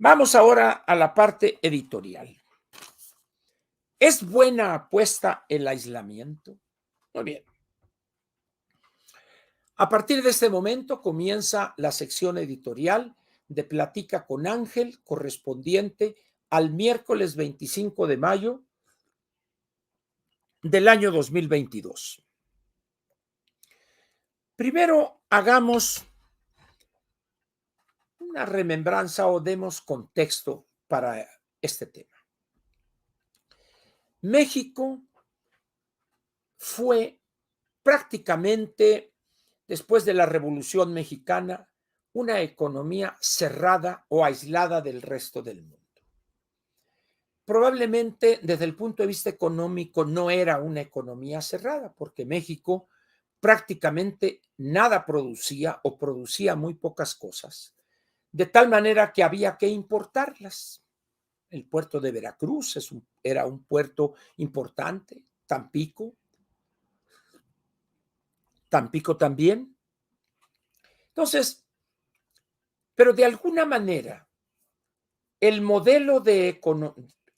Vamos ahora a la parte editorial. ¿Es buena apuesta el aislamiento? Muy bien. A partir de este momento comienza la sección editorial de Platica con Ángel, correspondiente al miércoles 25 de mayo del año 2022. Primero, hagamos una remembranza o demos contexto para este tema. México fue prácticamente, después de la Revolución Mexicana, una economía cerrada o aislada del resto del mundo. Probablemente desde el punto de vista económico no era una economía cerrada, porque México prácticamente nada producía o producía muy pocas cosas, de tal manera que había que importarlas. El puerto de Veracruz era un puerto importante, Tampico también. Entonces, pero de alguna manera, el modelo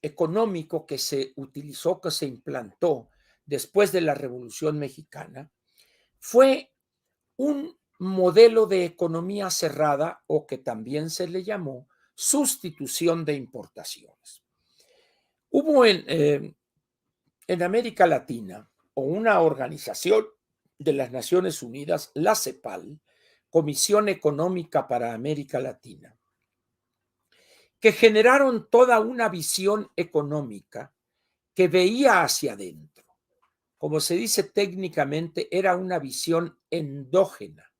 económico que se utilizó, que se implantó después de la Revolución Mexicana, fue un modelo de economía cerrada o que también se le llamó sustitución de importaciones. Hubo en América Latina o una organización de las Naciones Unidas, la CEPAL, Comisión Económica para América Latina, que generaron toda una visión económica que veía hacia adentro. Como se dice técnicamente, era una visión endógena,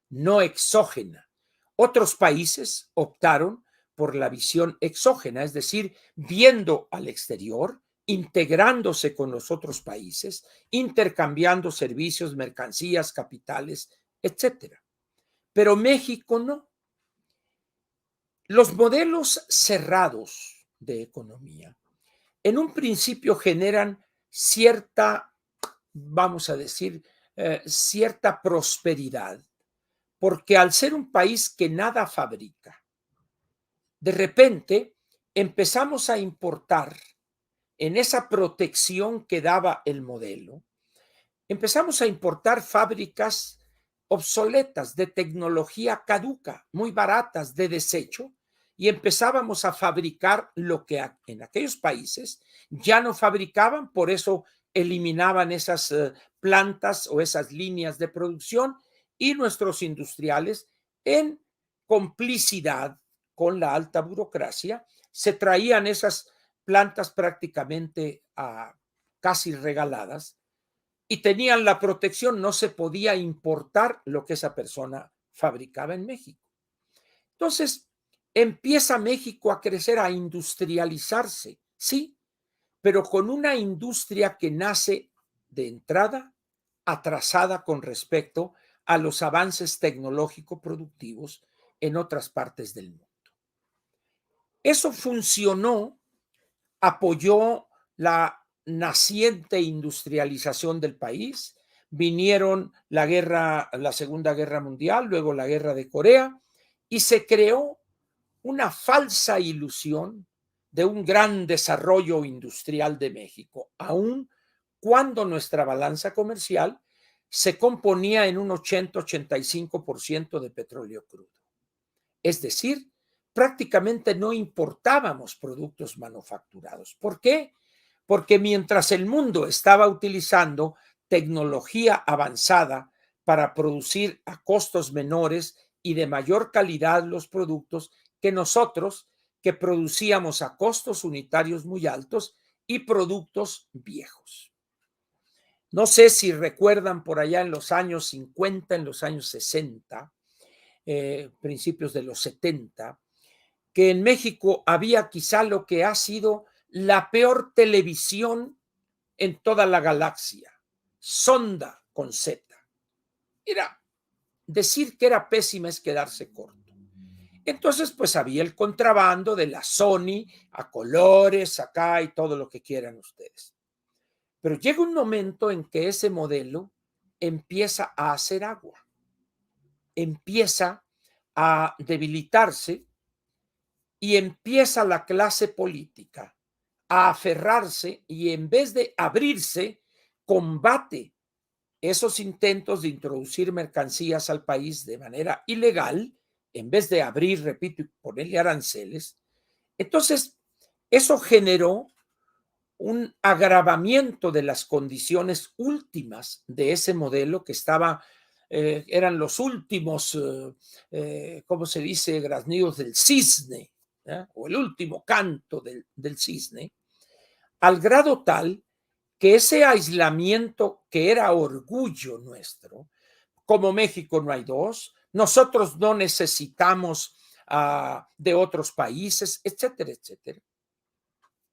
no exógena. Otros países optaron por la visión exógena, es decir, viendo al exterior, integrándose con los otros países, intercambiando servicios, mercancías, capitales, etcétera. Pero México no. Los modelos cerrados de economía en un principio generan cierta, vamos a decir, cierta prosperidad, porque al ser un país que nada fabrica, de repente empezamos a importar en esa protección que daba el modelo, empezamos a importar fábricas obsoletas de tecnología caduca, muy baratas de desecho, y empezábamos a fabricar lo que en aquellos países ya no fabricaban, por eso eliminaban esas plantas o esas líneas de producción y nuestros industriales, en complicidad con la alta burocracia, se traían esas plantas prácticamente casi regaladas y tenían la protección, no se podía importar lo que esa persona fabricaba en México. Entonces, empieza México a crecer, a industrializarse, sí, pero con una industria que nace de entrada atrasada con respecto a los avances tecnológico-productivos en otras partes del mundo. Eso funcionó, apoyó la naciente industrialización del país, vinieron la Segunda Guerra Mundial, luego la Guerra de Corea, y se creó una falsa ilusión de un gran desarrollo industrial de México, aun cuando nuestra balanza comercial se componía en un 80-85% de petróleo crudo. Es decir, prácticamente no importábamos productos manufacturados. ¿Por qué? Porque mientras el mundo estaba utilizando tecnología avanzada para producir a costos menores y de mayor calidad los productos, que nosotros, que producíamos a costos unitarios muy altos y productos viejos. No sé si recuerdan por allá en los años 50, en los años 60, principios de los 70, que en México había quizá lo que ha sido la peor televisión en toda la galaxia, Sonda con Z. Era decir que era pésima es quedarse corto. Entonces, pues había el contrabando de la Sony a colores, acá y todo lo que quieran ustedes. Pero llega un momento en que ese modelo empieza a hacer agua, empieza a debilitarse y empieza la clase política a aferrarse y en vez de abrirse, combate esos intentos de introducir mercancías al país de manera ilegal, en vez de abrir, repito, y ponerle aranceles. Entonces, eso generó un agravamiento de las condiciones últimas de ese modelo que estaba, eran los últimos, ¿cómo se dice? Graznidos del cisne, o el último canto del cisne, al grado tal que ese aislamiento que era orgullo nuestro, como México no hay dos, nosotros no necesitamos de otros países, etcétera, etcétera.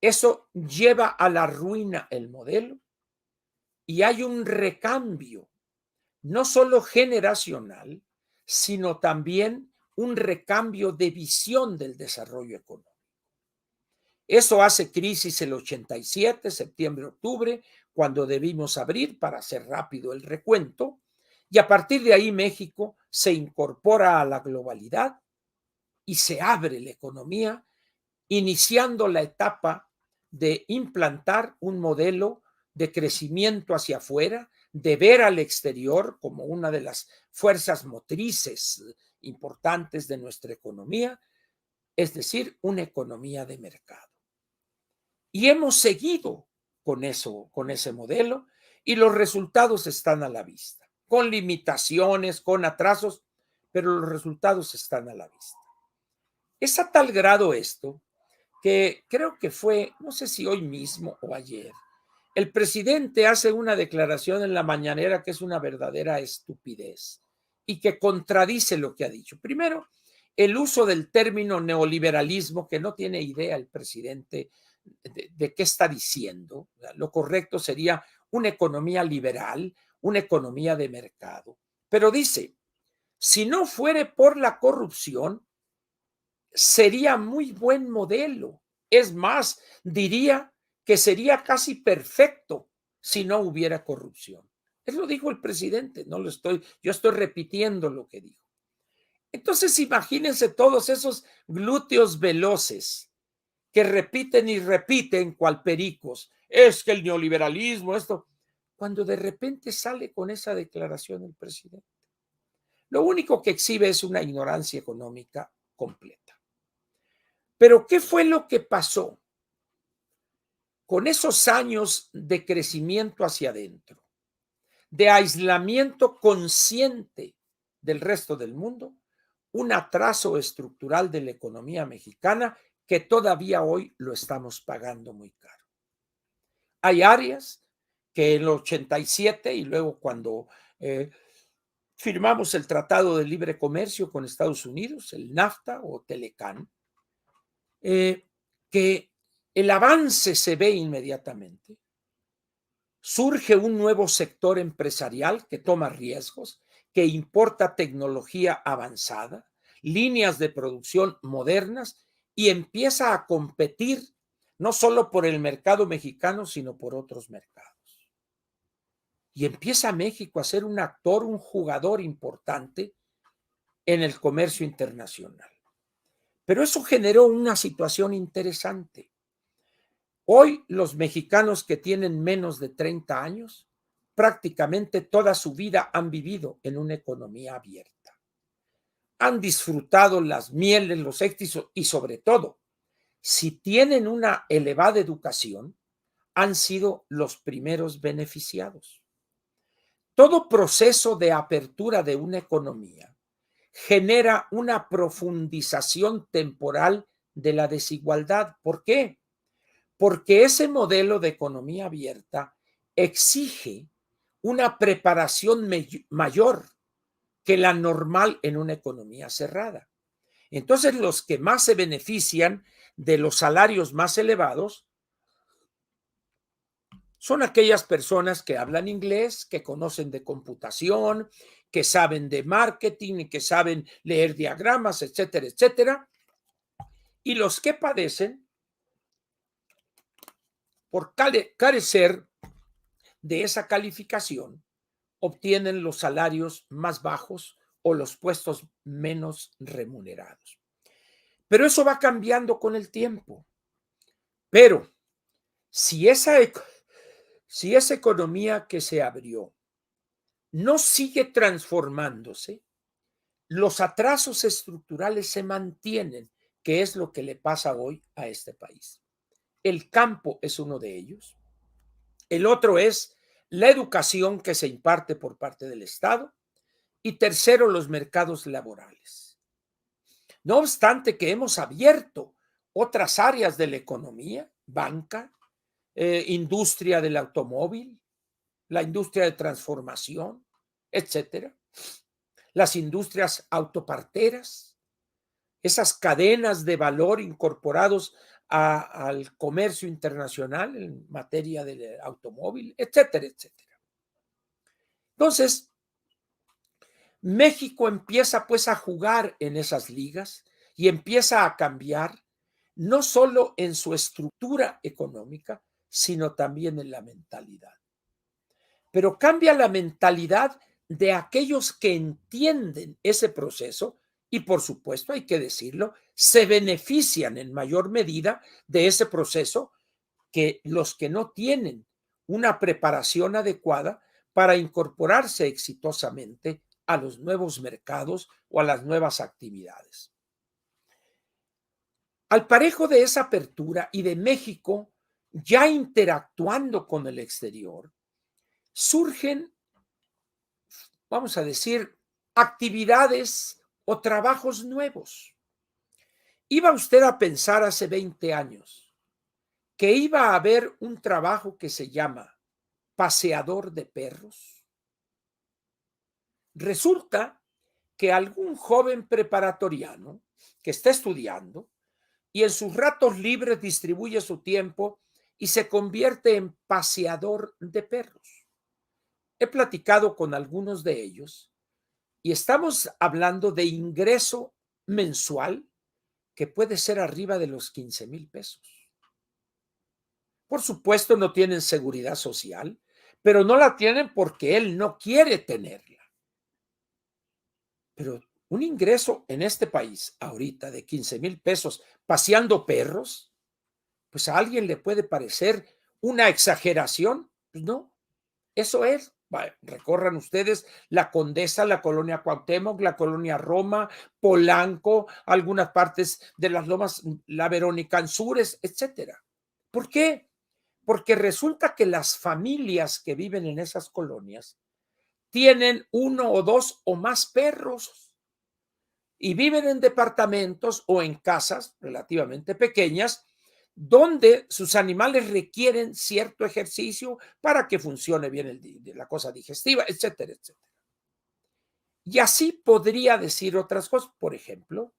Eso lleva a la ruina el modelo y hay un recambio, no solo generacional, sino también un recambio de visión del desarrollo económico. Eso hace crisis el 87, septiembre, octubre, cuando debimos abrir, para hacer rápido el recuento, y a partir de ahí México se incorpora a la globalidad y se abre la economía, iniciando la etapa de implantar un modelo de crecimiento hacia afuera, de ver al exterior como una de las fuerzas motrices importantes de nuestra economía, es decir, una economía de mercado. Y hemos seguido con eso, con ese modelo, y los resultados están a la vista, con limitaciones, con atrasos, pero los resultados están a la vista. Es a tal grado esto que creo que fue, no sé si hoy mismo o ayer, el presidente hace una declaración en la mañanera que es una verdadera estupidez y que contradice lo que ha dicho. Primero, el uso del término neoliberalismo, que no tiene idea el presidente de qué está diciendo. Lo correcto sería una economía liberal, una economía de mercado. Pero dice, si no fuere por la corrupción, sería muy buen modelo. Es más, diría que sería casi perfecto si no hubiera corrupción. Eso lo dijo el presidente, no lo estoy, yo estoy repitiendo lo que dijo. Entonces, imagínense todos esos glúteos veloces que repiten y repiten cual pericos. Es que el neoliberalismo, esto, cuando de repente sale con esa declaración el presidente. Lo único que exhibe es una ignorancia económica completa. Pero ¿qué fue lo que pasó con esos años de crecimiento hacia adentro, de aislamiento consciente del resto del mundo? Un atraso estructural de la economía mexicana que todavía hoy lo estamos pagando muy caro. Hay áreas que en el 87 y luego cuando firmamos el Tratado de Libre Comercio con Estados Unidos, el NAFTA o Telecán, que el avance se ve inmediatamente. Surge un nuevo sector empresarial que toma riesgos, que importa tecnología avanzada, líneas de producción modernas y empieza a competir no solo por el mercado mexicano, sino por otros mercados. Y empieza México a ser un actor, un jugador importante en el comercio internacional. Pero eso generó una situación interesante. Hoy los mexicanos que tienen menos de 30 años, prácticamente toda su vida han vivido en una economía abierta. Han disfrutado las mieles, los éxitos y sobre todo, si tienen una elevada educación, han sido los primeros beneficiados. Todo proceso de apertura de una economía genera una profundización temporal de la desigualdad. ¿Por qué? Porque ese modelo de economía abierta exige una preparación mayor que la normal en una economía cerrada. Entonces, los que más se benefician de los salarios más elevados son aquellas personas que hablan inglés, que conocen de computación, que saben de marketing y que saben leer diagramas, etcétera, etcétera. Y los que padecen por carecer de esa calificación, obtienen los salarios más bajos o los puestos menos remunerados. Pero eso va cambiando con el tiempo. Pero si esa economía que se abrió no sigue transformándose, los atrasos estructurales se mantienen, que es lo que le pasa hoy a este país. El campo es uno de ellos. El otro es la educación que se imparte por parte del Estado. Y tercero, los mercados laborales. No obstante que hemos abierto otras áreas de la economía, banca, industria del automóvil, la industria de transformación, etcétera, las industrias autoparteras, esas cadenas de valor incorporados al comercio internacional en materia del automóvil, etcétera, etcétera. Entonces, México empieza pues a jugar en esas ligas y empieza a cambiar no solo en su estructura económica, sino también en la mentalidad. Pero cambia la mentalidad de aquellos que entienden ese proceso y, por supuesto, hay que decirlo, se benefician en mayor medida de ese proceso que los que no tienen una preparación adecuada para incorporarse exitosamente a los nuevos mercados o a las nuevas actividades. Al parejo de esa apertura y de México ya interactuando con el exterior, surgen, vamos a decir, actividades o trabajos nuevos. ¿Iba usted a pensar hace 20 años que iba a haber un trabajo que se llama paseador de perros? Resulta que algún joven preparatoriano que está estudiando y en sus ratos libres distribuye su tiempo y se convierte en paseador de perros. He platicado con algunos de ellos y estamos hablando de ingreso mensual que puede ser arriba de los 15,000 pesos. Por supuesto, no tienen seguridad social, pero no la tienen porque él no quiere tenerla. Pero un ingreso en este país ahorita de 15,000 pesos paseando perros, pues a alguien le puede parecer una exageración. Pues no, eso es. Recorran ustedes la Condesa, la colonia Cuauhtémoc, la colonia Roma, Polanco, algunas partes de las Lomas, la Verónica Ansúrez, etcétera. ¿Por qué? Porque resulta que las familias que viven en esas colonias tienen uno o dos o más perros y viven en departamentos o en casas relativamente pequeñas donde sus animales requieren cierto ejercicio para que funcione bien la cosa digestiva, etcétera, etcétera. Y así podría decir otras cosas. Por ejemplo,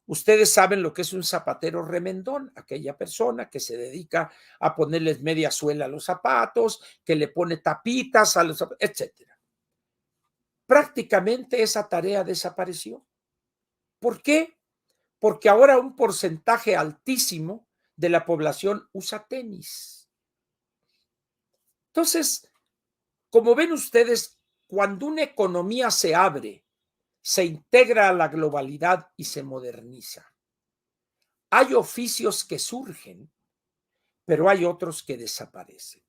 ustedes saben lo que es un zapatero remendón, aquella persona que se dedica a ponerles media suela a los zapatos, que le pone tapitas a los zapatos, etcétera. Prácticamente esa tarea desapareció. ¿Por qué? Porque ahora un porcentaje altísimo de la población usa tenis. Entonces, como ven ustedes, cuando una economía se abre, se integra a la globalidad y se moderniza, hay oficios que surgen, pero hay otros que desaparecen.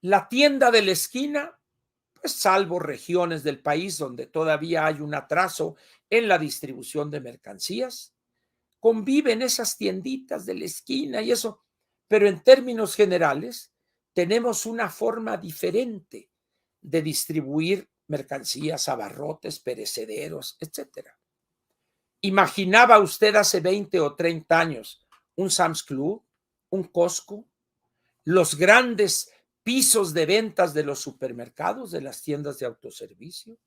La tienda de la esquina, pues salvo regiones del país donde todavía hay un atraso en la distribución de mercancías, conviven esas tienditas de la esquina y eso, pero en términos generales tenemos una forma diferente de distribuir mercancías, abarrotes, perecederos, etcétera. ¿Imaginaba usted hace 20 o 30 años un Sam's Club, un Costco, los grandes pisos de ventas de los supermercados, de las tiendas de autoservicio,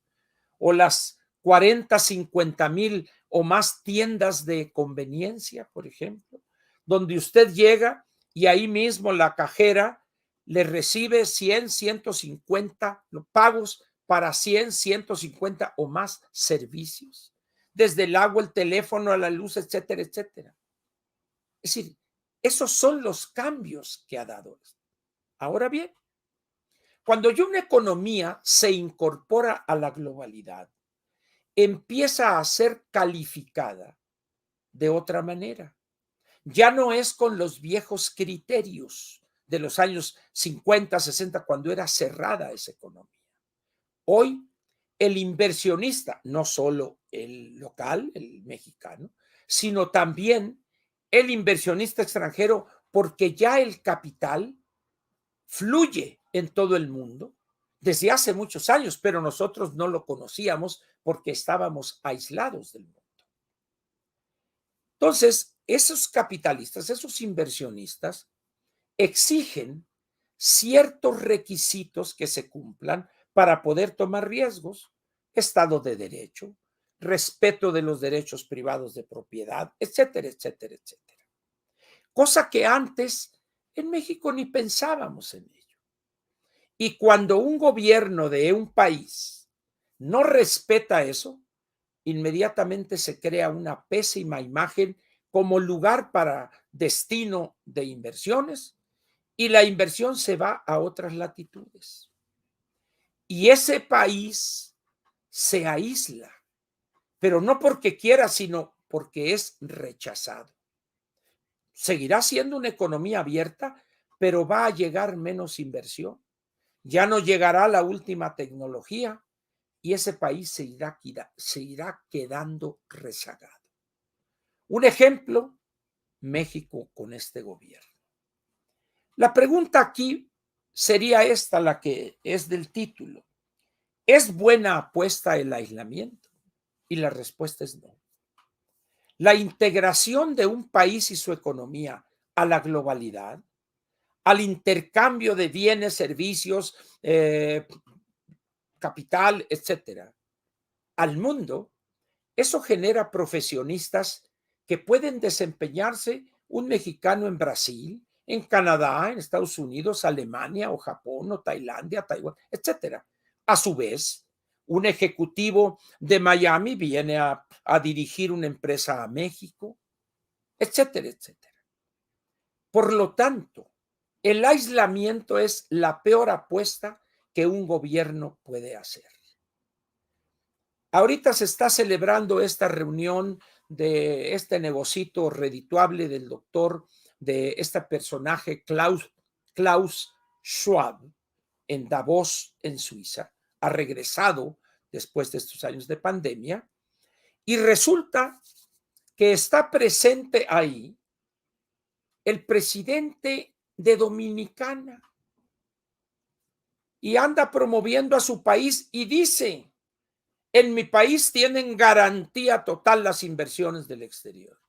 o las 40, 50,000 o más tiendas de conveniencia, por ejemplo, donde usted llega y ahí mismo la cajera le recibe 100, 150 pagos para 100, 150 o más servicios, desde el agua, el teléfono, a la luz, etcétera, etcétera. Es decir, esos son los cambios que ha dado esto. Ahora bien, cuando ya una economía se incorpora a la globalidad, empieza a ser calificada de otra manera. Ya no es con los viejos criterios de los años 50, 60, cuando era cerrada esa economía. Hoy, el inversionista, no solo el local, el mexicano, sino también el inversionista extranjero, porque ya el capital fluye en todo el mundo desde hace muchos años, pero nosotros no lo conocíamos porque estábamos aislados del mundo. Entonces, esos capitalistas, esos inversionistas, exigen ciertos requisitos que se cumplan para poder tomar riesgos: Estado de Derecho, respeto de los derechos privados de propiedad, etcétera, etcétera, etcétera. Cosa que antes en México ni pensábamos en ello. Y cuando un gobierno de un país no respeta eso, inmediatamente se crea una pésima imagen como lugar para destino de inversiones, y la inversión se va a otras latitudes. Y ese país se aísla, pero no porque quiera, sino porque es rechazado. Seguirá siendo una economía abierta, pero va a llegar menos inversión. Ya no llegará la última tecnología y ese país se irá quedando rezagado. Un ejemplo, México con este gobierno. La pregunta aquí sería esta, la que es del título: ¿es buena apuesta el aislamiento? Y la respuesta es no. La integración de un país y su economía a la globalidad, al intercambio de bienes, servicios, capital, etcétera, al mundo, eso genera profesionistas que pueden desempeñarse un mexicano en Brasil, en Canadá, en Estados Unidos, Alemania o Japón o Tailandia, Taiwán, etcétera. A su vez, un ejecutivo de Miami viene a dirigir una empresa a México, etcétera, etcétera. Por lo tanto, el aislamiento es la peor apuesta que un gobierno puede hacer. Ahorita se está celebrando esta reunión de este negocito redituable del doctor, de este personaje Klaus Schwab, en Davos, en Suiza. Ha regresado después de estos años de pandemia y resulta que está presente ahí el presidente de Dominicana y anda promoviendo a su país y dice: en mi país tienen garantía total las inversiones del exterior.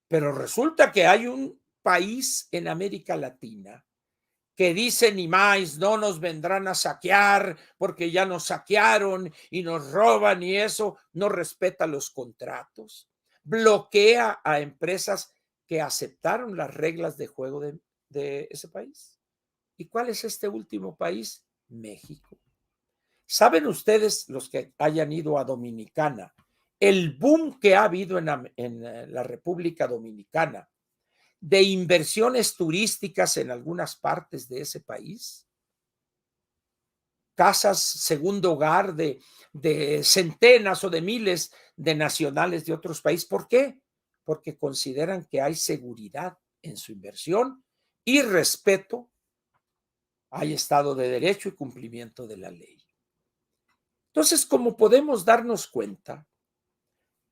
Pero resulta que hay un país en América Latina que dice: ni más, no nos vendrán a saquear porque ya nos saquearon y nos roban, y eso no respeta los contratos, bloquea a empresas que aceptaron las reglas de juego de ese país. ¿Y cuál es este último país? México. ¿Saben ustedes, los que hayan ido a Dominicana, el boom que ha habido en la República Dominicana de inversiones turísticas en algunas partes de ese país? Casas segundo hogar de centenas o de miles de nacionales de otros países. ¿Por qué? Porque consideran que hay seguridad en su inversión y respeto, hay Estado de Derecho y cumplimiento de la ley. Entonces, como podemos darnos cuenta,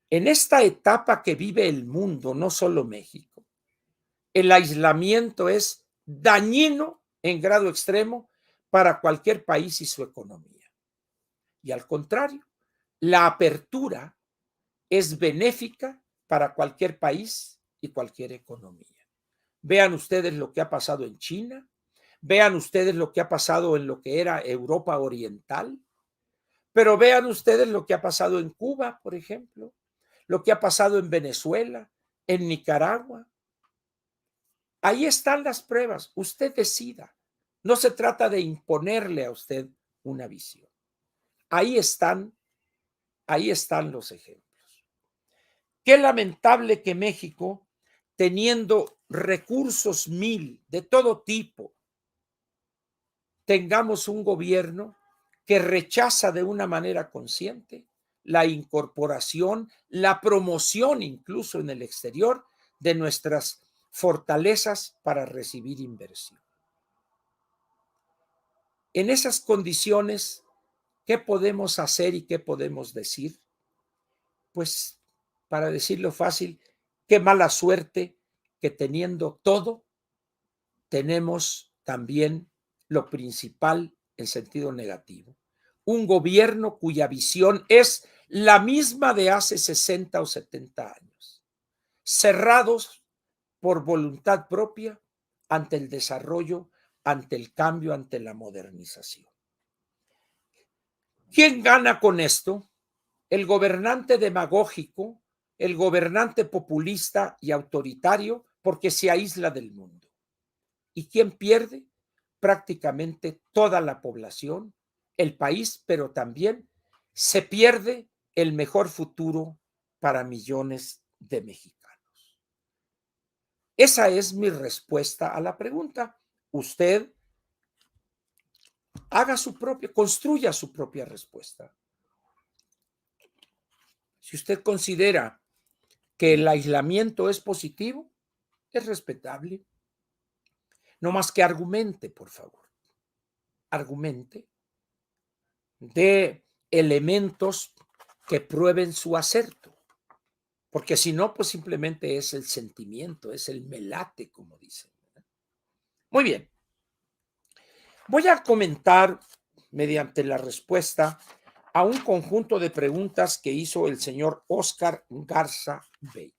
en esta etapa que vive el mundo, no solo México, el aislamiento es dañino en grado extremo para cualquier país y su economía. Y al contrario, la apertura es benéfica para cualquier país y cualquier economía. Vean ustedes lo que ha pasado en China, vean ustedes lo que ha pasado en lo que era Europa Oriental, pero vean ustedes lo que ha pasado en Cuba, por ejemplo, lo que ha pasado en Venezuela, en Nicaragua. Ahí están las pruebas. Usted decida. No se trata de imponerle a usted una visión. Ahí están los ejemplos. Qué lamentable que México, teniendo recursos de todo tipo, tengamos un gobierno que rechaza de una manera consciente la incorporación, la promoción incluso en el exterior de nuestras fortalezas para recibir inversión. En esas condiciones, ¿qué podemos hacer y qué podemos decir? Pues, para decirlo fácil, qué mala suerte que teniendo todo, tenemos también lo principal en sentido negativo. Un gobierno cuya visión es la misma de hace 60 o 70 años, cerrados por voluntad propia ante el desarrollo, ante el cambio, ante la modernización. ¿Quién gana con esto? El gobernante demagógico, el gobernante populista y autoritario, porque se aísla del mundo. ¿Y quién pierde? Prácticamente toda la población, el país, pero también se pierde el mejor futuro para millones de mexicanos. Esa es mi respuesta a la pregunta. Usted haga su propia, construya su propia respuesta. Si usted considera que el aislamiento es positivo, es respetable. No más que argumente, por favor. Argumente de elementos que prueben su acerto. Porque si no, pues simplemente es el sentimiento, es el melate, como dicen. Muy bien. Voy a comentar mediante la respuesta a un conjunto de preguntas que hizo el señor Óscar Garza Bello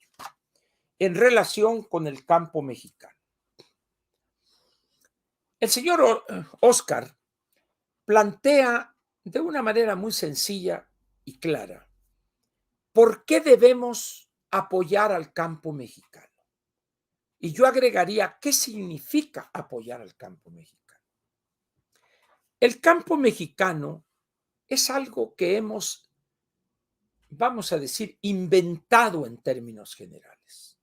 en relación con el campo mexicano. El señor Óscar plantea de una manera muy sencilla y clara por qué debemos apoyar al campo mexicano. Y yo agregaría, ¿qué significa apoyar al campo mexicano? El campo mexicano es algo que hemos, vamos a decir, inventado en términos generales.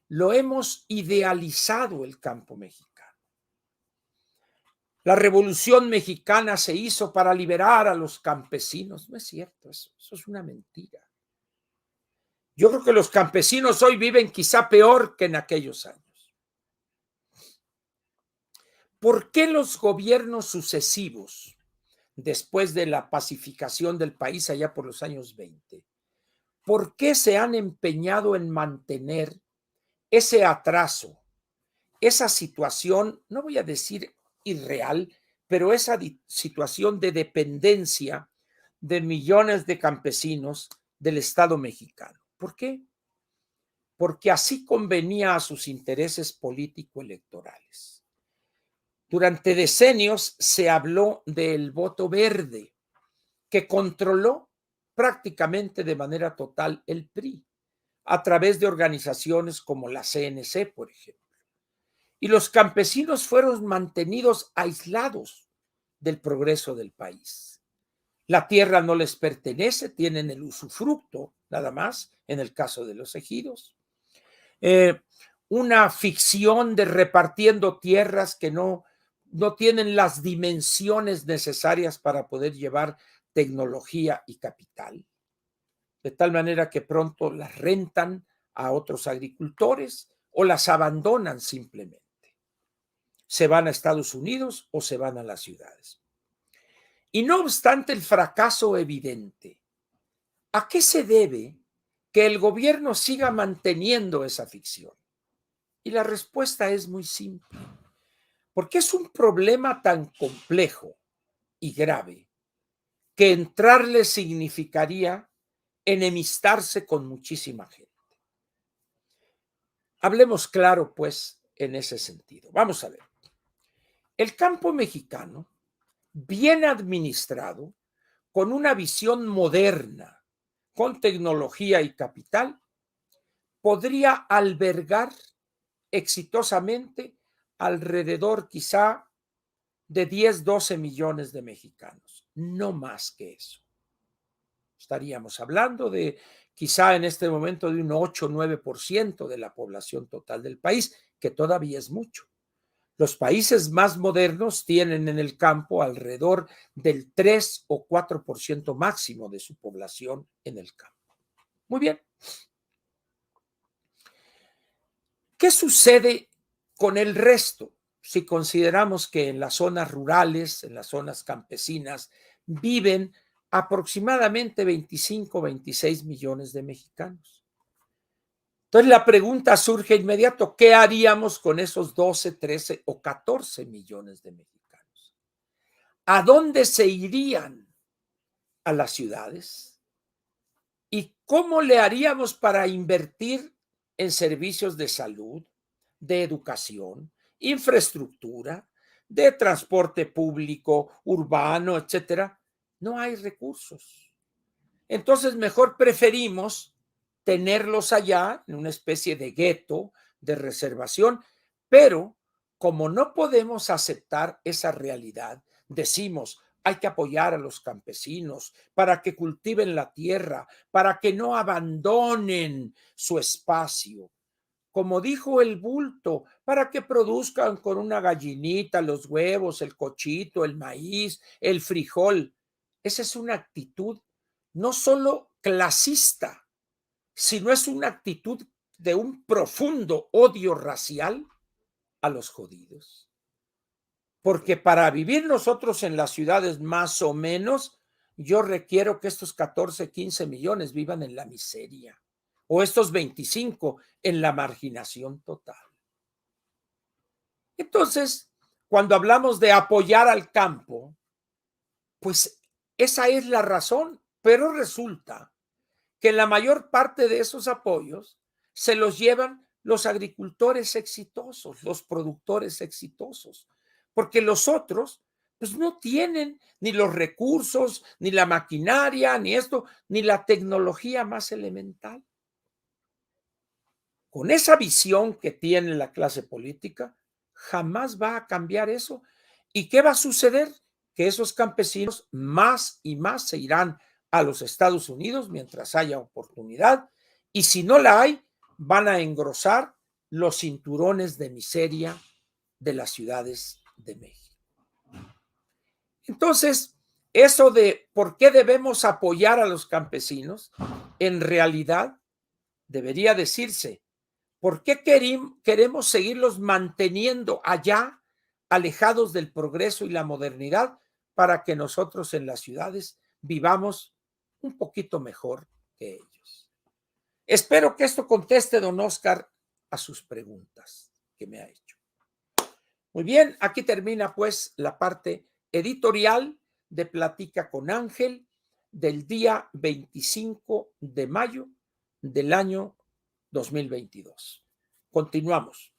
Lo hemos idealizado el campo mexicano. La Revolución Mexicana se hizo para liberar a los campesinos. No es cierto, eso es una mentira. Yo creo que los campesinos hoy viven quizá peor que en aquellos años. ¿Por qué los gobiernos sucesivos, después de la pacificación del país allá por los años 20, por qué se han empeñado en mantener ese atraso, esa situación, no voy a decir irreal, pero esa situación de dependencia de millones de campesinos del Estado mexicano? ¿Por qué? Porque así convenía a sus intereses político-electorales. Durante decenios se habló del voto verde, que controló prácticamente de manera total el PRI, a través de organizaciones como la CNC, por ejemplo. Y los campesinos fueron mantenidos aislados del progreso del país. La tierra no les pertenece, tienen el usufructo, nada más, en el caso de los ejidos. Una ficción de repartiendo tierras que no tienen las dimensiones necesarias para poder llevar tecnología y capital, de tal manera que pronto las rentan a otros agricultores o las abandonan simplemente. Se van a Estados Unidos o se van a las ciudades. Y no obstante el fracaso evidente, ¿a qué se debe que el gobierno siga manteniendo esa ficción? Y la respuesta es muy simple. Porque es un problema tan complejo y grave que entrarle significaría enemistarse con muchísima gente. Hablemos claro, pues, en ese sentido. Vamos a ver. El campo mexicano, bien administrado, con una visión moderna, con tecnología y capital, podría albergar exitosamente alrededor quizá de 10, 12 millones de mexicanos, no más que eso. Estaríamos hablando de quizá en este momento de un 8 o 9% de la población total del país, que todavía es mucho. Los países más modernos tienen en el campo alrededor del 3 o 4% máximo de su población en el campo. Muy bien. ¿Qué sucede con el resto? Si consideramos que en las zonas rurales, en las zonas campesinas, viven aproximadamente 25 o 26 millones de mexicanos. Entonces la pregunta surge inmediato, ¿qué haríamos con esos 12, 13 o 14 millones de mexicanos? ¿A dónde se irían? ¿A las ciudades? ¿Y cómo le haríamos para invertir en servicios de salud, de educación, infraestructura, de transporte público, urbano, etcétera? No hay recursos. Entonces, mejor preferimos tenerlos allá en una especie de gueto, de reservación, pero como no podemos aceptar esa realidad, decimos, hay que apoyar a los campesinos para que cultiven la tierra, para que no abandonen su espacio. Como dijo el bulto, para que produzcan con una gallinita los huevos, el cochito, el maíz, el frijol. Esa es una actitud no solo clasista, sino es una actitud de un profundo odio racial a los judíos. Porque para vivir nosotros en las ciudades más o menos, yo requiero que estos 14, 15 millones vivan en la miseria o estos 25 en la marginación total. Entonces, cuando hablamos de apoyar al campo, pues esa es la razón, pero resulta que la mayor parte de esos apoyos se los llevan los agricultores exitosos, los productores exitosos, porque los otros pues no tienen ni los recursos, ni la maquinaria, ni esto, ni la tecnología más elemental. Con esa visión que tiene la clase política, jamás va a cambiar eso. ¿Y qué va a suceder? Que esos campesinos más y más se irán a los Estados Unidos mientras haya oportunidad, y si no la hay, van a engrosar los cinturones de miseria de las ciudades de México. Entonces, eso de por qué debemos apoyar a los campesinos, en realidad debería decirse, ¿por qué queremos seguirlos manteniendo allá, alejados del progreso y la modernidad, para que nosotros en las ciudades vivamos un poquito mejor que ellos? Espero que esto conteste, don Oscar, a sus preguntas que me ha hecho. Muy bien, aquí termina pues la parte editorial de Platica con Ángel del día 25 de mayo del año 2022. Continuamos.